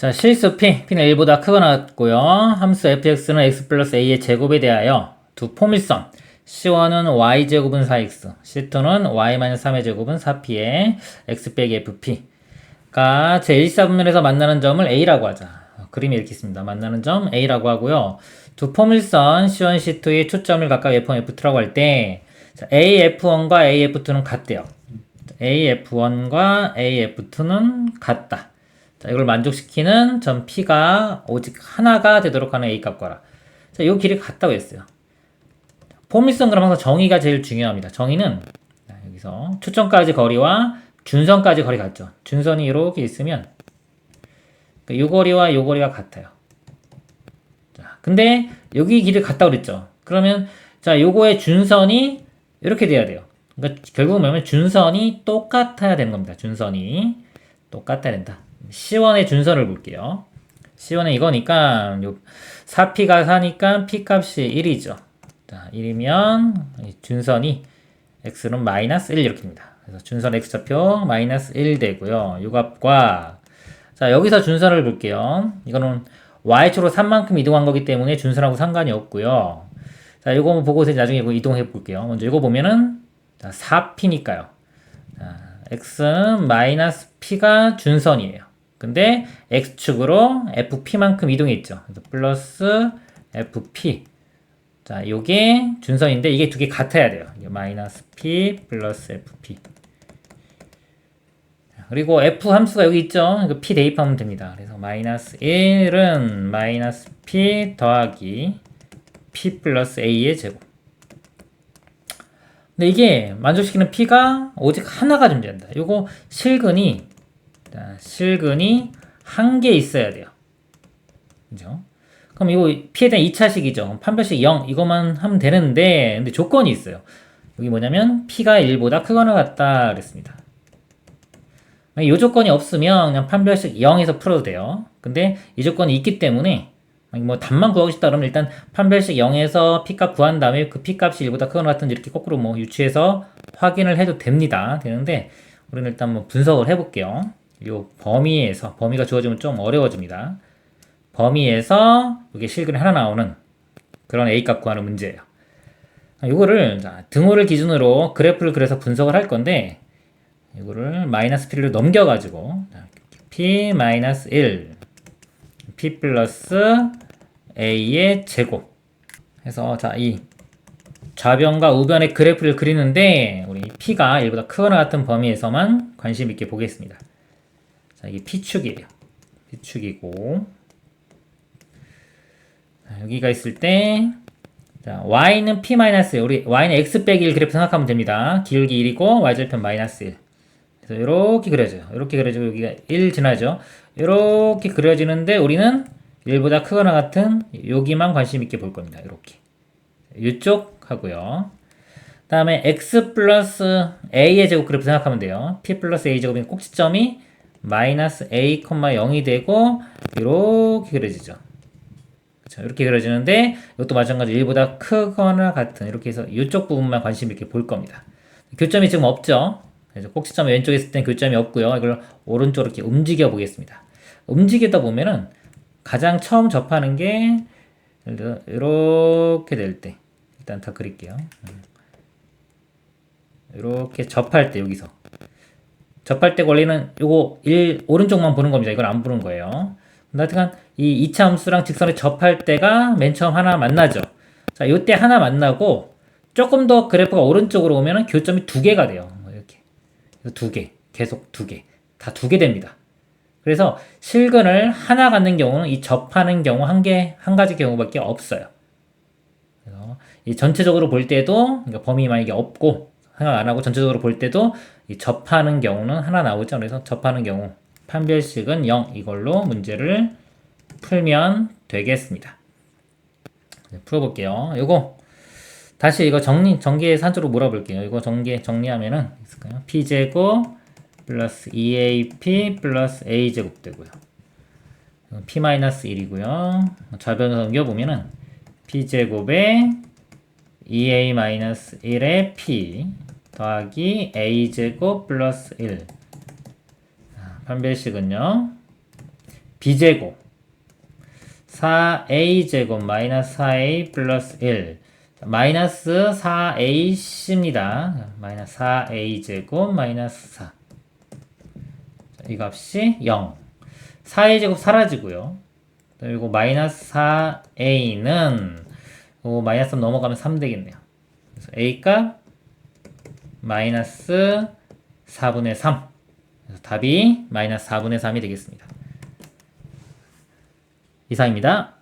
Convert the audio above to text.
자, 실수 p는 1보다 크거나 같고요. 함수 fx는 x 플러스 a의 제곱에 대하여 두 포밀선 c1은 y제곱은 4x, c2는 y-3의 제곱은 4p에 x 빼기 fp가 제1사분면에서 만나는 점을 a라고 하자. 그림이 이렇게 있습니다. 만나는 점 a라고 하고요. 두 포밀선 c1, c2의 초점을 각각 f1, f2라고 할 때 AF1과 AF2는 같대요. AF1과 AF2는 같다. 자, 이걸 만족시키는 점 P가 오직 하나가 되도록 하는 A 값 구하라. 자, 이 길이 같다고 했어요. 포밀선 그럼 항상 정의가 제일 중요합니다. 정의는 여기서 초점까지 거리와 준선까지 거리 같죠. 준선이 이렇게 있으면 이 거리와 이 거리가 같아요. 자, 근데 여기 길이 같다고 그랬죠. 그러면 자, 요거의 준선이 이렇게 돼야 돼요. 그러니까 결국은 뭐냐면 준선이 똑같아야 되는 겁니다. 준선이 똑같아야 된다. C1의 준선을 볼게요. C1은 이거니까 4P가 4니까 P값이 1이죠. 자, 1이면 준선이 X는 마이너스 1 이렇게 됩니다. 그래서 준선 X좌표 마이너스 1 되고요. 이 값과 자, 여기서 준선을 볼게요. 이거는 Y축으로 3만큼 이동한 거기 때문에 준선하고 상관이 없고요. 자, 이거 보고 나중에 이동해 볼게요. 먼저 이거 보면은 자, 4P니까요. 자, X는 마이너스 P가 준선이에요. 근데 X축으로 FP만큼 이동했죠. 그래서 플러스 FP. 자, 요게 준선인데 이게 두 개 같아야 돼요. 마이너스 P 플러스 FP. 그리고 F 함수가 여기 있죠. 이거 P 대입하면 됩니다. 그래서 마이너스 1은 마이너스 P 더하기 P 플러스 A의 제곱. 근데 이게 만족시키는 P가 오직 하나가 존재한다. 요거 실근이 한 개 있어야 돼요. 그죠? 그럼 이거 P에 대한 2차식이죠. 판별식 0 이것만 하면 되는데 근데 조건이 있어요. 여기 뭐냐면 P가 1보다 크거나 같다 그랬습니다. 이 조건이 없으면 그냥 판별식 0에서 풀어도 돼요. 근데 이 조건이 있기 때문에 뭐 답만 구하고 싶다 그러면 일단 판별식 0에서 P값 구한 다음에 그 P값이 1보다 크거나 같은지 이렇게 거꾸로 뭐 유추해서 확인을 해도 됩니다. 되는데 우리는 일단 뭐 분석을 해볼게요. 요 범위가 주어지면 좀 어려워집니다. 범위에서 이게 실근이 하나 나오는 그런 A값 구하는 문제예요. 이거를 등호를 기준으로 그래프를 그려서 분석을 할 건데 이거를 마이너스 P를 넘겨가지고 P 마이너스 1 P 플러스 A의 제곱 해서 자, 이 좌변과 우변의 그래프를 그리는데 우리 P가 1보다 크거나 같은 범위에서만 관심 있게 보겠습니다. 자, 이게 P축이에요. P축이고 자, 여기가 있을 때 자, Y는 P 마이너스 1 우리 Y는 X 빼기 1 그래프 생각하면 됩니다. 기울기 1이고 Y절편 마이너스 1 그래서 이렇게 그려져요. 이렇게 그려지고 여기가 1 지나죠. 이렇게 그려지는데 우리는 1보다 크거나 같은 여기만 관심 있게 볼 겁니다. 이렇게 이쪽 하고요. 다음에 X 플러스 A의 제곱 그래프 생각하면 돼요. P 플러스 A 제곱인 꼭지점이 마이너스 A, 0이 되고 이렇게 그려지죠. 그렇죠? 이렇게 그려지는데 이것도 마찬가지로 1보다 크거나 같은 이렇게 해서 이쪽 부분만 관심 있게 볼 겁니다. 교점이 지금 없죠. 그래서 꼭지점이 왼쪽에 있을 땐 교점이 없고요. 이걸 오른쪽으로 이렇게 움직여 보겠습니다. 움직이다 보면은 가장 처음 접하는 게 이렇게 될 때 일단 다 그릴게요. 이렇게 접할 때 여기서 접할 때 원리는 요거 오른쪽만 보는 겁니다. 이걸 안 보는 거예요. 하여튼 이 2차 함수랑 직선에 접할 때가 맨 처음 하나 만나죠. 자, 요때 하나 만나고 조금 더 그래프가 오른쪽으로 오면은 교점이 두 개가 돼요. 이렇게. 두 개. 계속 두 개. 다 두 개 됩니다. 그래서 실근을 하나 갖는 경우는 이 접하는 경우 한 가지 경우밖에 없어요. 그래서 이 전체적으로 볼 때도 그러니까 범위 만약에 없고 생각 안 하고 전체적으로 볼 때도 이 접하는 경우는 하나 나오죠. 그래서 접하는 경우 판별식은 0 이걸로 문제를 풀면 되겠습니다. 풀어볼게요. 요거 다시 이거 전개 산조로 몰아볼게요. 이거 정리하면은 있을까요? P제곱 플러스 2AP 플러스 A제곱 되고요. P-1이고요. 좌변을 넘겨보면은 P제곱에 2A-1의 P 더하기 A제곱 플러스 1 판별식은요 b제곱 4a제곱 마이너스 4a 플러스 1 마이너스 4ac입니다. 마이너스 4a제곱 마이너스 4 이 값이 0 4a제곱 사라지고요. 그리고 마이너스 4a는 마이너스 3 넘어가면 3 되겠네요. 그래서 a값 마이너스 4분의 3 그래서 답이 마이너스 4분의 3이 되겠습니다. 이상입니다.